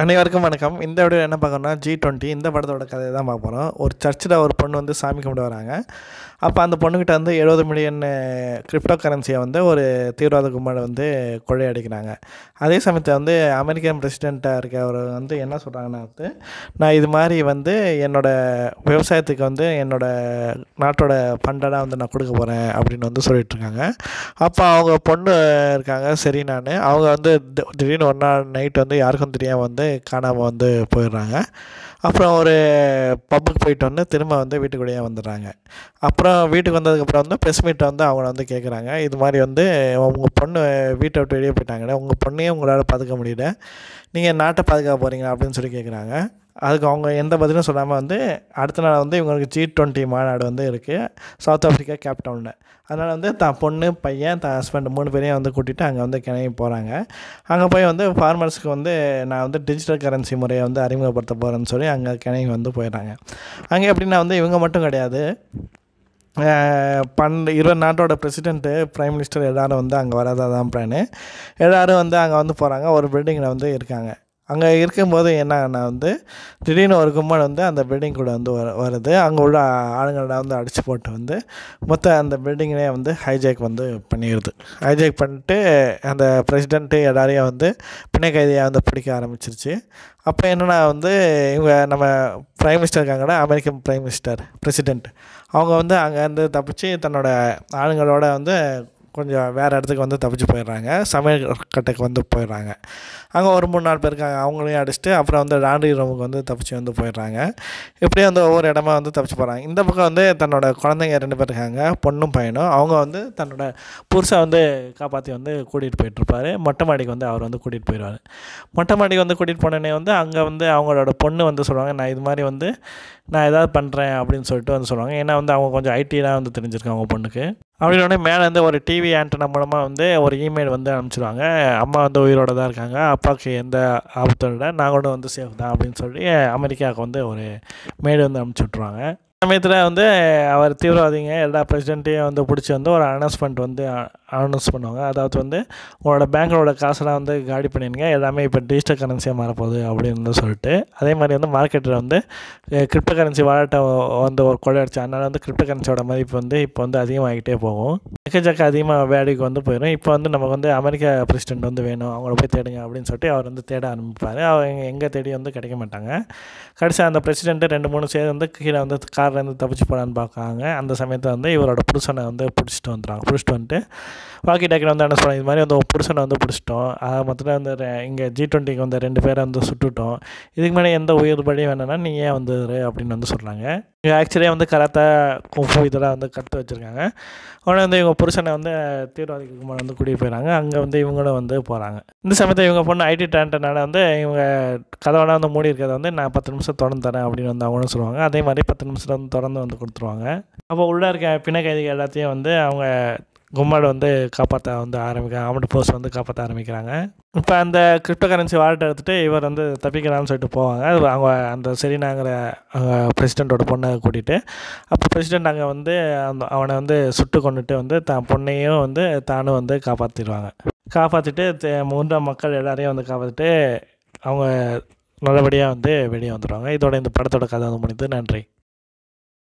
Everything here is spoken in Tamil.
அனைவருக்கும் வணக்கம். இந்த வீடியோ என்ன பார்க்கணும்னா G20 இந்த படத்தோட கதையை தான் பார்க்க போகிறோம். ஒரு சர்ச்சில் ஒரு பொண்ணு வந்து சாமி கும்பிட வராங்க. அப்போ அந்த பொண்ணுக்கிட்ட வந்து 70 மில்லியன் கிரிப்டோ கரன்சியை வந்து ஒரு தீவிரவாத கும்பல் வந்து கொள்ளையடிக்கிறாங்க. அதே சமயத்தில் வந்து அமெரிக்கன் பிரசிடெண்ட்டாக இருக்கவர் வந்து என்ன சொல்கிறாங்கன்னா வந்து, நான் இது மாதிரி வந்து என்னோடய விவசாயத்துக்கு வந்து என்னோடய நாட்டோட ஃபண்டெல்லாம் வந்து நான் கொடுக்க போகிறேன் அப்படின்னு வந்து சொல்லிகிட்ருக்காங்க. அப்போ அவங்க பொண்ணு இருக்காங்க சரி அவங்க வந்து திடீர்னு ஒரு நாள் நைட் வந்து யாருக்கும் தெரியாமல் வந்து காணாமல் வந்து போயிடுறாங்க. அப்புறம் ஒரு பப்புக்கு போயிட்டு வந்து திரும்ப வந்து வீட்டுக்குள்ளேயே வந்துடுறாங்க. அப்புறம் வீட்டுக்கு வந்ததுக்கப்புறம் வந்து ப்ரெஸ் மீட்டை வந்து அவங்கள வந்து கேட்குறாங்க, இது மாதிரி வந்து உங்கள் பொண்ணு வீட்டை விட்டு வெளியே போயிட்டாங்கன்னு, உங்கள் பொண்ணையும் உங்களால் பாதுகாக்க முடியல, நீங்கள் நாட்டை பாதுகாக்க போகிறீங்களா அப்படின்னு சொல்லி கேட்குறாங்க. அதுக்கு அவங்க எந்த பதிலும் சொல்லாமல் வந்து அடுத்த நாள் வந்து இவங்களுக்கு G20 மாநாடு வந்து இருக்குது சவுத் ஆஃப்ரிக்கா கேப்டவுனில். அதனால் வந்து தான் பொண்ணு பையன் தான் ஹஸ்பண்ட் 3 பேரையும் வந்து கூட்டிகிட்டு அங்கே வந்து கிளம்பி போகிறாங்க. அங்கே போய் வந்து ஃபார்மர்ஸுக்கு வந்து நான் வந்து டிஜிட்டல் கரன்சி முறையை வந்து அறிமுகப்படுத்த போகிறேன்னு சொல்லி அங்கே கிளம்பி வந்து போயிடுறாங்க. அங்கே எப்படின்னா வந்து இவங்க மட்டும் கிடையாது, 20 நாட்டோட பிரசிடெண்ட்டு பிரைம் மினிஸ்டர் எல்லோரும் வந்து அங்கே வரதா தான் பிளானு. எல்லோரும் வந்து அங்கே வந்து போகிறாங்க. ஒரு பில்டிங்கில் வந்து இருக்காங்க. அங்கே இருக்கும்போது என்னன்னா வந்து திடீர்னு ஒரு கும்பல் வந்து அந்த பில்டிங் கூட வந்து வருது. அங்கே உள்ள ஆளுங்களை வந்து அடித்து போட்டு வந்து மொத்தம் அந்த பில்டிங்கிலே வந்து ஹைஜேக் வந்து பண்ணிடுது. ஹைஜேக் பண்ணிட்டு அந்த பிரசிடெண்ட்டு எல்லாரையும் வந்து பிணை கைதியாக வந்து பிடிக்க ஆரம்பிச்சிருச்சு. அப்போ என்னென்னா வந்து இவங்க நம்ம பிரைம் மினிஸ்டர் இருக்காங்கன்னா அமெரிக்கன் பிரைம் மினிஸ்டர் பிரசிடெண்ட், அவங்க வந்து அங்கேருந்து தப்பிச்சு தன்னோட ஆளுங்களோட வந்து கொஞ்சம் வேறு இடத்துக்கு வந்து தப்பிச்சு போயிடுறாங்க. சமையல் கட்டுக்கு வந்து போயிடுறாங்க. அங்கே ஒரு 3-4 பேர் இருக்காங்க, அவங்களையும் அடிச்சுட்டு அப்புறம் வந்து லாண்ட்ரி ரூமுக்கு வந்து தப்பிச்சு வந்து போயிடுறாங்க. இப்படியே வந்து ஒவ்வொரு இடமா வந்து தப்பிச்சு போகிறாங்க. இந்த பக்கம் வந்து தன்னோட குழந்தைங்க 2 பேர் இருக்காங்க, பொண்ணும் பையனும். அவங்க வந்து தன்னோட புருஷை வந்து காப்பாற்றி வந்து கூட்டிகிட்டு போயிட்டுருப்பார். மொட்டை மாடிக்கு வந்து அவர் வந்து கூட்டிகிட்டு போயிடுவார். மொட்டை மாடிக்கு வந்து கூட்டிகிட்டு போனோடனே வந்து அங்கே வந்து அவங்களோட பொண்ணு வந்து சொல்லுவாங்க, நான் இது மாதிரி வந்து நான் எதாவது பண்ணுறேன் அப்படின்னு சொல்லிட்டு வந்து சொல்லுவாங்க. ஏன்னா வந்து அவங்க கொஞ்சம் ஐடிலாம் வந்து தெரிஞ்சிருக்காங்க அவங்க பொண்ணுக்கு. அப்படின்னோடனே மேலேருந்து ஒரு டிவி ஆண்டனா மூலமாக வந்து ஒரு இமெயில் வந்து அனுப்பிச்சிடுவாங்க, அம்மா வந்து உயிரோடு தான் இருக்காங்க, அப்பாவுக்கு எந்த ஆபத்தும் இல்லை, நாங்களும் வந்து சேஃப் தான் அப்படின்னு சொல்லி அமெரிக்காவுக்கு வந்து ஒரு மெயில் வந்து அனுப்பிச்சி விட்ருவாங்க. சமயத்தில் வந்து அவர் தீவிரவாதிங்க எல்லா பிரசிடெண்ட்டையும் வந்து பிடிச்சி வந்து ஒரு அனௌன்ஸ்மெண்ட் வந்து அனௌன்ஸ் பண்ணுவாங்க. அதாவது வந்து உங்களோட பேங்க்கோட காசெல்லாம் வந்து காலி பண்ணிடுங்க, எல்லாமே இப்போ டிஜிட்டல் கரன்சியாக மாறப்போகுது அப்படின்னு சொல்லிட்டு. அதே மாதிரி வந்து மார்க்கெட்டில் வந்து கிரிப்டோ கரன்சி வாலெட்டை வந்து ஒரு கொள்ளையடிச்சு, அதனால் வந்து கிரிப்டோ கரன்சியோட மதிப்பு வந்து இப்போ வந்து அதிகமாகிட்டே போகும், எக்கச்சக்க அதிகமாக வேலைக்கு வந்து போயிடும். இப்போ வந்து நமக்கு வந்து அமெரிக்கா பிரசிடெண்ட் வந்து வேணும், அவங்கள போய் தேடுங்க அப்படின்னு சொல்லிட்டு அவர் வந்து தேட ஆரம்பிப்பார். அவங்க எங்கே தேடி வந்து கிடைக்க மாட்டாங்க. கடைசி அந்த பிரசிடெண்ட்டு 2-3 சேர்ந்து வந்து கீழே வந்து கார்லேருந்து தப்பிச்சு போகலான்னு பார்க்காங்க. அந்த சமயத்தில் வந்து இவரோட புருஷனை வந்து பிடிச்சிட்டு வந்துட்டு வாக்கி டாக்கில் வந்து என்ன சொல்கிறாங்க, இது மாதிரி வந்து புருஷனை வந்து பிடிச்சிட்டோம், அதை மொத்தத்தில் வந்து இங்கே G20க்கு வந்து 2 பேரை வந்து சுட்டுட்டோம், இதுக்கு மேலே எந்த உயிர் பலி வேணும்னா நீ ஏன் வந்துரு அப்படின்னு வந்து சொல்கிறாங்க. இங்கே ஆக்சுவலியாக வந்து கராத்தா குங்ஃபூ இதெல்லாம் வந்து கற்று வச்சுருக்காங்க. உடனே வந்து இவங்க புருஷனை வந்து தீவிரவாதிக்கு கும்பல் வந்து கூட்டிகிட்டு போயிடறாங்க. அங்கே வந்து இவங்களும் வந்து போகிறாங்க. இந்த சமயத்தில் இவங்க பொண்ணு ஐடி டேலண்ட்னால வந்து இவங்க கதவெல்லாம் வந்து மூடி இருக்கிறத வந்து நான் 10 நிமிஷம் தொடர்ந்து தரேன் அப்படின்னு வந்து அவங்களும் சொல்லுவாங்க. அதே மாதிரி 10 நிமிஷத்தில் வந்து தொடர்ந்து வந்து கொடுத்துருவாங்க. அப்போ உள்ளே இருக்க பிணை கைதிகள் எல்லாத்தையும் வந்து அவங்க கும்பல் வந்து காப்பாற்ற வந்து ஆர்மட் ஃபோர்ஸ் வந்து காப்பாற்ற ஆரம்பிக்கிறாங்க. இப்போ அந்த கிரிப்டோ கரன்சி வாலெட்டை எடுத்துகிட்டு இவர் வந்து தப்பிக்கலாம்னு சொல்லிட்டு போவாங்க. அவங்க அந்த செரீனாங்கிற பிரசிடெண்ட்டோட பொண்ணை கூட்டிகிட்டு. அப்போ பிரசிடெண்ட் அங்கே வந்து அவனை வந்து சுட்டு கொண்டுட்டு வந்து தான் பொண்ணையும் வந்து தானும் வந்து காப்பாற்றிடுவாங்க. காப்பாற்றிட்டு 3 மக்கள் எல்லாரையும் வந்து காப்பாற்றிட்டு அவங்க நல்லபடியாக வந்து வெளியே வந்துடுவாங்க. இதோட இந்த படத்தோட கதை வந்து முடியுது. நன்றி.